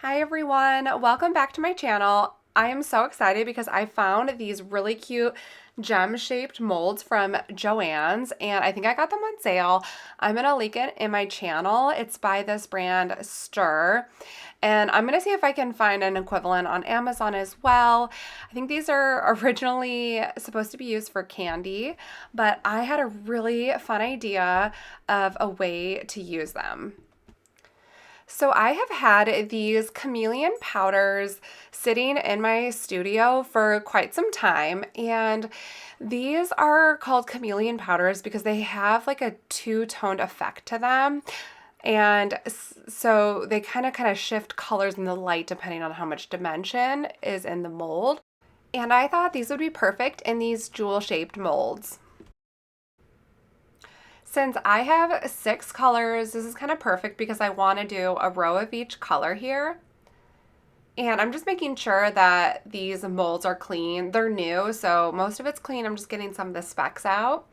Hi everyone, welcome back to my channel. I am so excited because I found these really cute gem-shaped molds from Joann's and I think I got them on sale. I'm gonna link it in my channel. It's by this brand Stir. And I'm gonna see if I can find an equivalent on Amazon as well. I think these are originally supposed to be used for candy, but I had a really fun idea of a way to use them. So I have had these chameleon powders sitting in my studio for quite some time, and these are called chameleon powders because they have like a two-toned effect to them. And so they kind of shift colors in the light depending on how much dimension is in the mold. And I thought these would be perfect in these jewel-shaped molds. Since I have 6 colors, this is kind of perfect because I want to do a row of each color here. And I'm just making sure that these molds are clean. They're new, so most of it's clean. I'm just getting some of the specks out.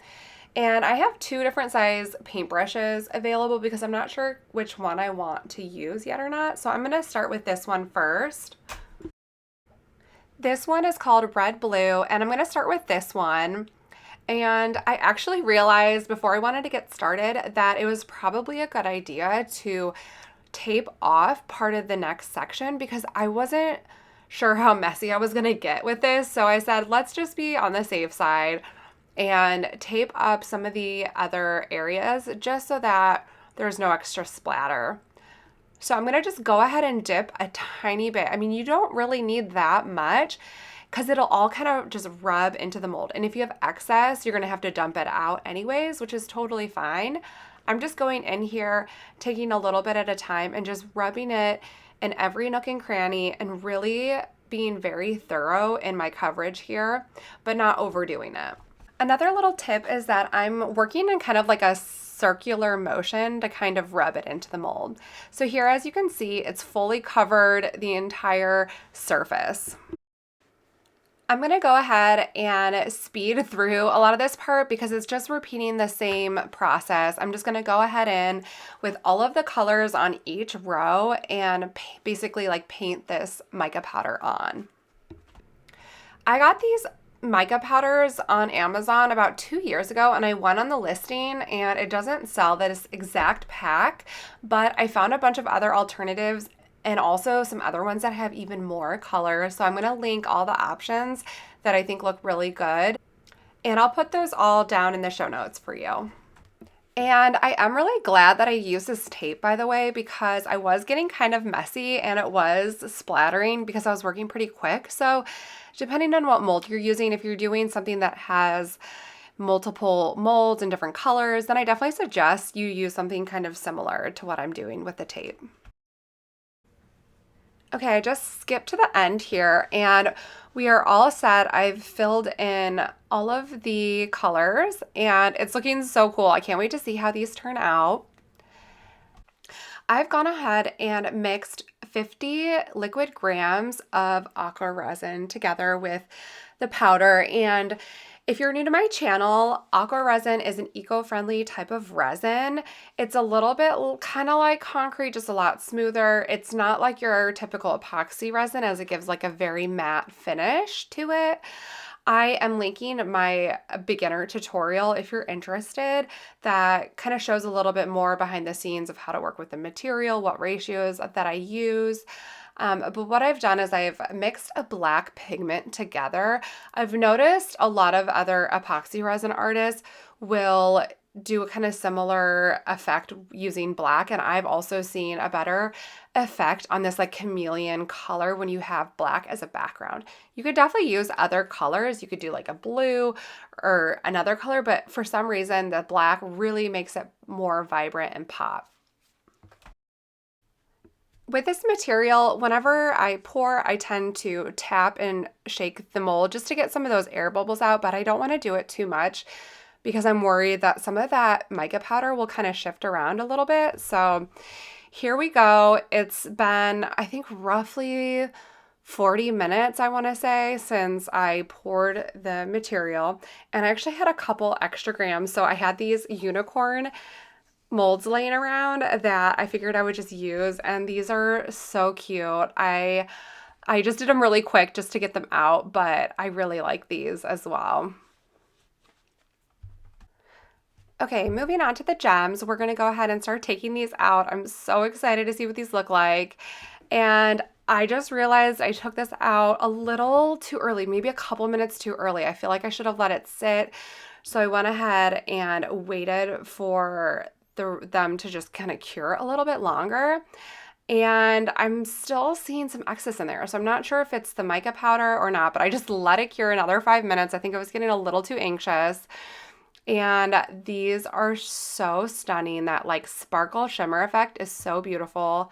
And I have 2 different size paintbrushes available because I'm not sure which one I want to use yet or not. So I'm going to start with this one first. This one is called Red Blue, and I'm going to start with this one. And I actually realized before I wanted to get started that it was probably a good idea to tape off part of the next section because I wasn't sure how messy I was going to get with this. So I said, let's just be on the safe side and tape up some of the other areas just so that there's no extra splatter. So I'm going to just go ahead and dip a tiny bit. I mean, you don't really need that much, because it'll all kind of just rub into the mold. And if you have excess, you're gonna have to dump it out anyways, which is totally fine. I'm just going in here, taking a little bit at a time and just rubbing it in every nook and cranny and really being very thorough in my coverage here, but not overdoing it. Another little tip is that I'm working in kind of like a circular motion to kind of rub it into the mold. So here, as you can see, it's fully covered the entire surface. I'm going to go ahead and speed through a lot of this part because it's just repeating the same process. I'm just going to go ahead in with all of the colors on each row and basically like paint this mica powder on. I got these mica powders on Amazon about 2 years ago, and I went on the listing and it doesn't sell this exact pack, but I found a bunch of other alternatives and also some other ones that have even more color. So I'm going to link all the options that I think look really good. And I'll put those all down in the show notes for you. And I am really glad that I used this tape, by the way, because I was getting kind of messy and it was splattering because I was working pretty quick. So depending on what mold you're using, if you're doing something that has multiple molds and different colors, then I definitely suggest you use something kind of similar to what I'm doing with the tape. Okay, I just skipped to the end here and we are all set. I've filled in all of the colors and it's looking so cool. I can't wait to see how these turn out. I've gone ahead and mixed 50 liquid grams of Aqua Resin together with the powder. And if you're new to my channel, Aqua Resin is an eco-friendly type of resin. It's a little bit kind of like concrete, just a lot smoother. It's not like your typical epoxy resin as it gives like a very matte finish to it. I am linking my beginner tutorial if you're interested that kind of shows a little bit more behind the scenes of how to work with the material, what ratios that I use. But what I've done is I've mixed a black pigment together. I've noticed a lot of other epoxy resin artists will do a kind of similar effect using black, and I've also seen a better effect on this like chameleon color when you have black as a background. You could definitely use other colors. You could do like a blue or another color, but for some reason the black really makes it more vibrant and pop. With this material, whenever I pour, I tend to tap and shake the mold just to get some of those air bubbles out, but I don't want to do it too much because I'm worried that some of that mica powder will kind of shift around a little bit. So here we go. It's been, I think, roughly 40 minutes, I want to say, since I poured the material, and I actually had a couple extra grams. So I had these unicorn molds laying around that I figured I would just use, and these are so cute. I just did them really quick just to get them out, but I really like these as well. Okay, moving on to the gems, we're gonna go ahead and start taking these out. I'm so excited to see what these look like. And I just realized I took this out a little too early, maybe a couple minutes too early. I feel like I should have let it sit. So I went ahead and waited for them to just kind of cure a little bit longer. And I'm still seeing some excess in there. So I'm not sure if it's the mica powder or not, but I just let it cure another 5 minutes. I think I was getting a little too anxious. And these are so stunning. That like sparkle shimmer effect is so beautiful.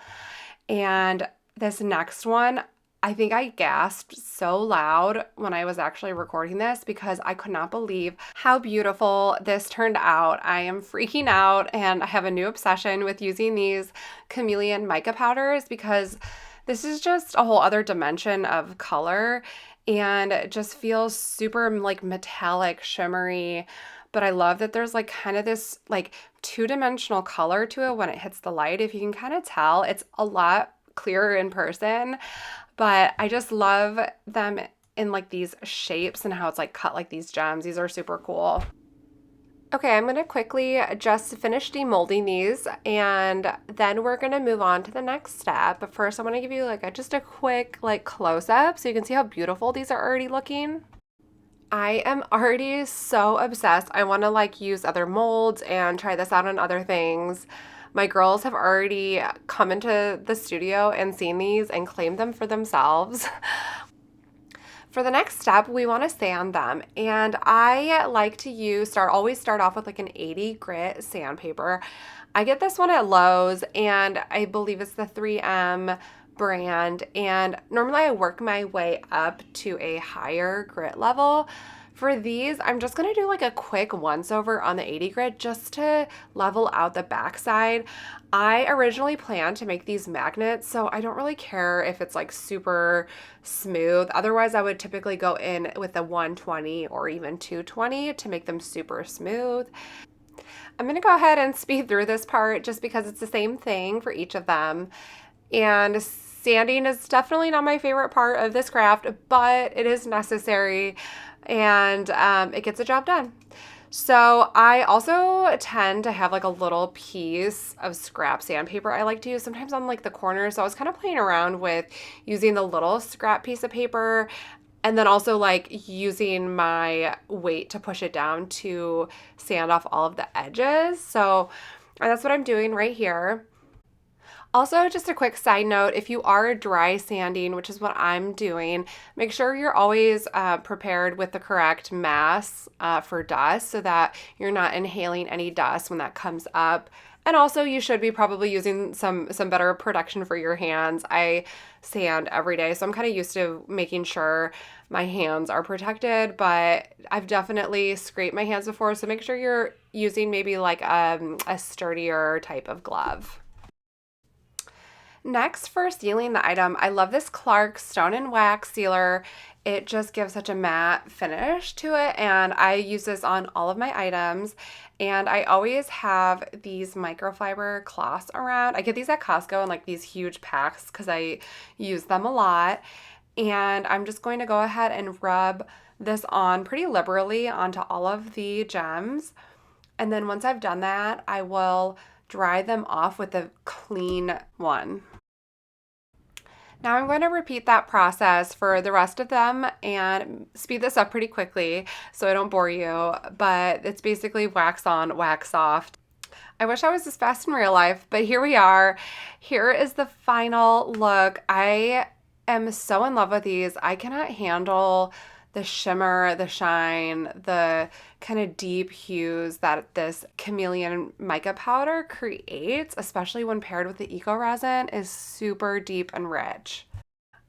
And this next one, I think I gasped so loud when I was actually recording this because I could not believe how beautiful this turned out. I am freaking out, and I have a new obsession with using these chameleon mica powders because this is just a whole other dimension of color, and it just feels super like metallic, shimmery. But I love that there's like kind of this like two-dimensional color to it when it hits the light. If you can kind of tell, it's a lot clearer in person, but I just love them in like these shapes and how it's like cut like these gems. These are super cool. Okay, I'm gonna quickly just finish demolding these, and then we're gonna move on to the next step. But first I wanna give you like just a quick like close-up so you can see how beautiful these are already looking. I am already so obsessed. I want to like use other molds and try this out on other things. My girls have already come into the studio and seen these and claimed them for themselves. For the next step, we want to sand them, and I like to always start off with like an 80 grit sandpaper. I get this one at Lowe's, and I believe it's the 3M brand, and normally I work my way up to a higher grit level. For these, I'm just going to do like a quick once over on the 80 grit just to level out the backside. I originally planned to make these magnets, so I don't really care if it's like super smooth. Otherwise, I would typically go in with a 120 or even 220 to make them super smooth. I'm going to go ahead and speed through this part just because it's the same thing for each of them. And sanding is definitely not my favorite part of this craft, but it is necessary, and it gets the job done. So I also tend to have like a little piece of scrap sandpaper I like to use sometimes on like the corners. So I was kind of playing around with using the little scrap piece of paper, and then also like using my weight to push it down to sand off all of the edges. So that's what I'm doing right here. Also, just a quick side note, if you are dry sanding, which is what I'm doing, make sure you're always prepared with the correct mass for dust so that you're not inhaling any dust when that comes up. And also, you should be probably using some better protection for your hands. I sand every day, so I'm kind of used to making sure my hands are protected, but I've definitely scraped my hands before, so make sure you're using maybe like a sturdier type of glove. Next, for sealing the item, I love this Clark Stone and Wax Sealer. It just gives such a matte finish to it, and I use this on all of my items. And I always have these microfiber cloths around. I get these at Costco in like these huge packs because I use them a lot. And I'm just going to go ahead and rub this on pretty liberally onto all of the gems. And then once I've done that, I will dry them off with a clean one. Now I'm going to repeat that process for the rest of them and speed this up pretty quickly so I don't bore you, but it's basically wax on, wax off. I wish I was this fast in real life, but here we are. Here is the final look. I am so in love with these. I cannot handle the shimmer, the shine, the kind of deep hues that this chameleon mica powder creates, especially when paired with the Eco Resin, is super deep and rich.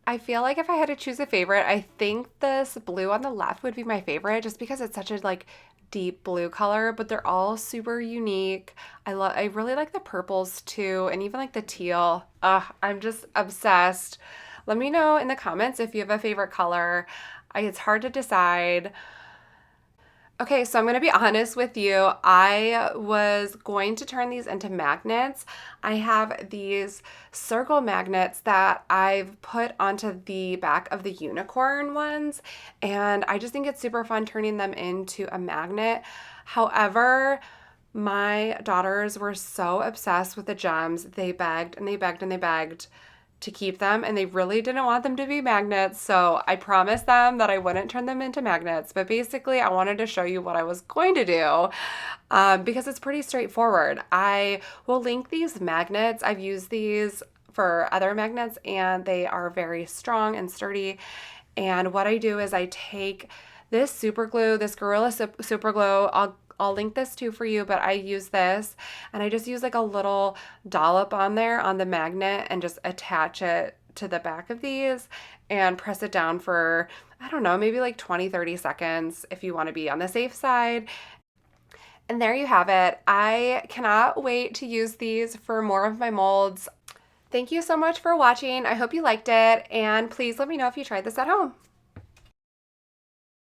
I feel like if I had to choose a favorite, I think this blue on the left would be my favorite just because it's such a like deep blue color, but they're all super unique. I really like the purples too, and even like the teal. I'm just obsessed. Let me know in the comments if you have a favorite color. It's hard to decide. Okay, so I'm going to be honest with you. I was going to turn these into magnets. I have these circle magnets that I've put onto the back of the unicorn ones, and I just think it's super fun turning them into a magnet. However, my daughters were so obsessed with the gems. They begged and they begged and they begged to keep them, and they really didn't want them to be magnets. So I promised them that I wouldn't turn them into magnets, but basically I wanted to show you what I was going to do, because it's pretty straightforward. I will link these magnets. I've used these for other magnets and they are very strong and sturdy. And what I do is I take this super glue, this Gorilla super glue. I'll link this too for you, but I use this and I just use like a little dollop on there on the magnet and just attach it to the back of these and press it down for, I don't know, maybe like 20-30 seconds if you want to be on the safe side. And there you have it. I cannot wait to use these for more of my molds. Thank you so much for watching. I hope you liked it, and please let me know if you tried this at home.